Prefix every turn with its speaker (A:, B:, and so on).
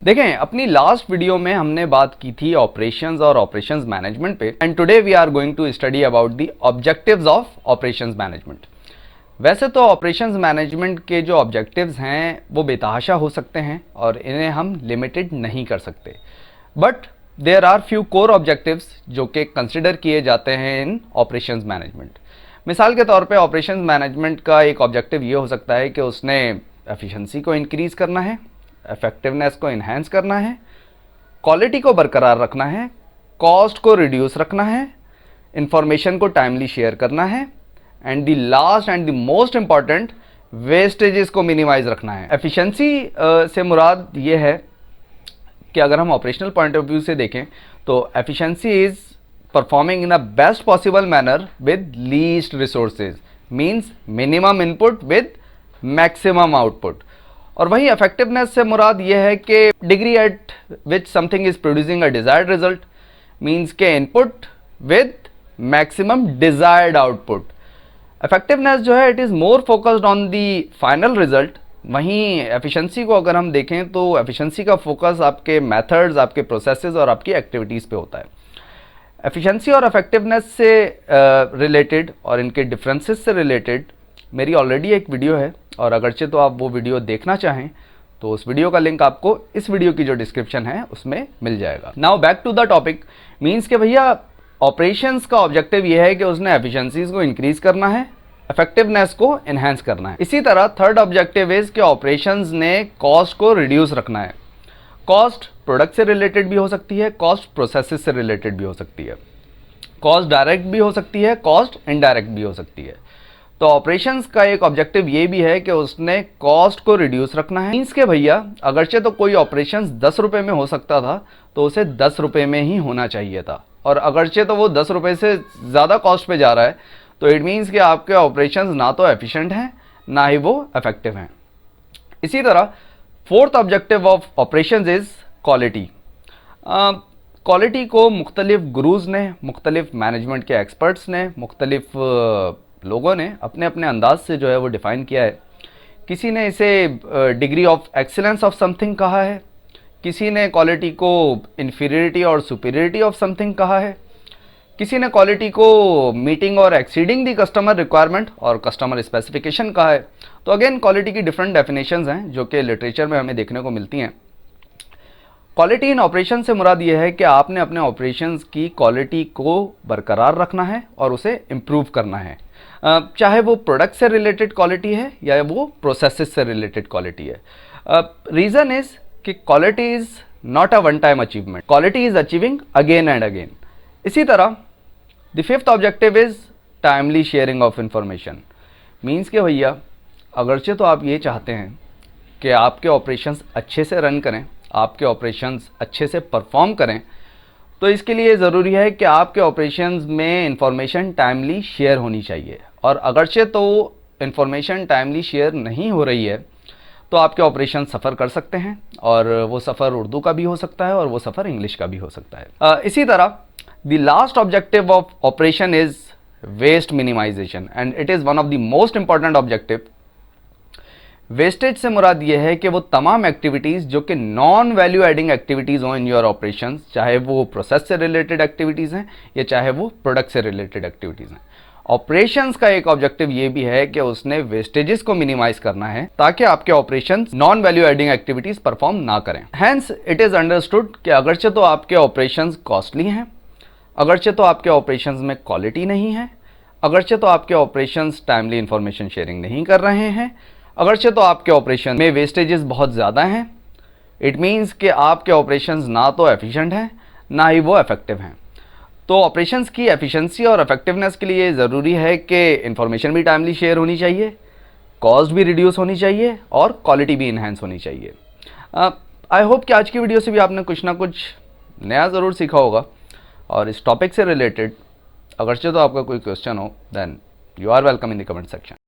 A: देखें, अपनी last video में हमने बात की थी ऑपरेशंस और ऑपरेशंस मैनेजमेंट पे, and today we are going to study about the objectives of operations management. वैसे तो ऑपरेशंस मैनेजमेंट के जो ऑब्जेक्टिव्स हैं वो बेतहाशा हो सकते हैं और इन्हें हम लिमिटेड नहीं कर सकते, but there are few core objectives जो कि कंसिडर किए जाते हैं इन ऑपरेशंस मैनेजमेंट। मिसाल के तौर पे ऑपरेशंस मैनेजमेंट का एक ऑब्जेक्टिव ये हो सकता है कि उसने एफिशिएंसी को इंक्रीज़ करना है, इफेक्टिवनेस को इन्हेंस करना है, क्वालिटी को बरकरार रखना है, कॉस्ट को रिड्यूस रखना है, इंफॉर्मेशन को टाइमली शेयर करना है, and the last and the most important, vestiges को मिनिमाइज रखना है। एफिशिएंसी से मुराद ये है कि अगर हम ऑपरेशनल पॉइंट ऑफ व्यू से देखें तो efficiency is performing in a best possible manner with least resources, means minimum input with maximum output. और वहीं इफेक्टिवनेस से मुराद ये है कि degree at which something is producing a desired result, means के input with maximum desired output. Effectiveness जो है it is more focused on the final result. वहीं एफिशिएंसी को अगर हम देखें तो एफिशिएंसी का फोकस आपके मेथड्स, आपके प्रोसेसेस और आपकी एक्टिविटीज़ पे होता है। एफिशिएंसी और इफेक्टिवनेस से रिलेटेड और इनके डिफरेंसेस से रिलेटेड मेरी ऑलरेडी एक वीडियो है, और अगरचे तो आप वो वीडियो देखना चाहें तो उस वीडियो का लिंक आपको इस वीडियो की जो डिस्क्रिप्शन है उसमें मिल जाएगा। Now back to the topic, means के भैया ऑपरेशंस का ऑब्जेक्टिव ये है कि उसने एफिशिएंसीज को इंक्रीज करना है, इफेक्टिवनेस को एनहांस करना है। इसी तरह थर्ड ऑब्जेक्टिव इज कि ऑपरेशंस ने कॉस्ट को रिड्यूस रखना है। कॉस्ट प्रोडक्ट से रिलेटेड भी हो सकती है, कॉस्ट प्रोसेसेस से रिलेटेड भी हो सकती है, कॉस्ट डायरेक्ट भी हो सकती है, कॉस्ट इनडायरेक्ट भी हो सकती है। तो ऑपरेशंस का एक ऑब्जेक्टिव ये भी है कि उसने कॉस्ट को रिड्यूस रखना है। मीन्स के भैया अगरचे तो कोई ऑपरेशंस 10 रुपये में हो सकता था तो उसे 10 रुपये में ही होना चाहिए था, और अगरचे तो वो 10 रुपये से ज़्यादा कॉस्ट पे जा रहा है तो इट मीन्स कि आपके ऑपरेशंस ना तो एफिशिएंट हैं ना ही वो इफेक्टिव हैं। इसी तरह fourth objective of operations is quality. Quality को मुख्तलिफ गुरूज ने, मुख्तलिफ मैनेजमेंट के एक्सपर्ट्स ने, मुख्तलिफ लोगों ने अपने अपने अंदाज से जो है वो डिफ़ाइन किया है। किसी ने इसे degree of excellence of something कहा है, किसी ने क्वालिटी को इन्फीरियरिटी और सुपीरियरिटी ऑफ समथिंग कहा है, किसी ने क्वालिटी को मीटिंग और एक्सीडिंग दी कस्टमर रिक्वायरमेंट और कस्टमर स्पेसिफिकेशन कहा है। तो अगेन क्वालिटी की डिफरेंट डेफिनेशंस हैं जो कि लिटरेचर में हमें देखने को मिलती हैं। क्वालिटी इन ऑपरेशन से मुराद ये है कि आपने अपने ऑपरेशंस की क्वालिटी को बरकरार रखना है और उसे इम्प्रूव करना है, चाहे वो प्रोडक्ट से रिलेटेड क्वालिटी है या वो प्रोसेसेस से रिलेटेड क्वालिटी है। रीज़न इज कि quality is not a one time achievement, quality is achieving again and again. इसी तरह the fifth objective is timely sharing of information. Means के भैया अगरचे तो आप ये चाहते हैं कि आपके ऑपरेशंस अच्छे से रन करें, आपके ऑपरेशंस अच्छे से परफॉर्म करें, तो इसके लिए ज़रूरी है कि आपके ऑपरेशंस में इंफॉर्मेशन टाइमली शेयर होनी चाहिए। और अगरचे तो इंफॉर्मेशन टाइमली शेयर नहीं हो रही है तो आपके ऑपरेशन सफ़र कर सकते हैं, और वो सफ़र उर्दू का भी हो सकता है और वो सफ़र इंग्लिश का भी हो सकता है। इसी तरह the last objective of operation is waste minimization, and it is one of the most important objective. Wastage से मुराद ये है कि वो तमाम एक्टिविटीज़ जो कि नॉन वैल्यू एडिंग एक्टिविटीज़ हों इन योर ऑपरेशंस, चाहे वो प्रोसेस से रिलेटेड एक्टिविटीज़ हैं या चाहे वो प्रोडक्ट से रिलेटेड एक्टिविटीज़ हैं। ऑपरेशंस का एक ऑब्जेक्टिव ये भी है कि उसने वेस्टेजेस को मिनिमाइज करना है ताकि आपके operations non value adding activities perform ना करें। हैंस इट इज़ अंडरस्टूड कि अगरचे तो आपके ऑपरेशंस कॉस्टली हैं, अगरचे तो आपके ऑपरेशंस में क्वालिटी नहीं है, अगरचे तो आपके ऑपरेशंस टाइमली इंफॉर्मेशन शेयरिंग नहीं कर रहे हैं, अगरचे तो आपके ऑपरेशन में वेस्टेजेस बहुत ज़्यादा हैं, इट मीन्स कि आपके ऑपरेशंस ना तो एफिशिएंट हैं ना ही वो इफेक्टिव हैं। तो ऑपरेशंस की एफिशिएंसी और इफेक्टिवनेस के लिए ज़रूरी है कि इंफॉर्मेशन भी टाइमली शेयर होनी चाहिए, कॉस्ट भी रिड्यूस होनी चाहिए और क्वालिटी भी इन्हेंस होनी चाहिए। आई होप कि आज की वीडियो से भी आपने कुछ ना कुछ नया ज़रूर सीखा होगा, और इस टॉपिक से रिलेटेड अगरचे तो आपका कोई क्वेश्चन हो then you are welcome in the comment section.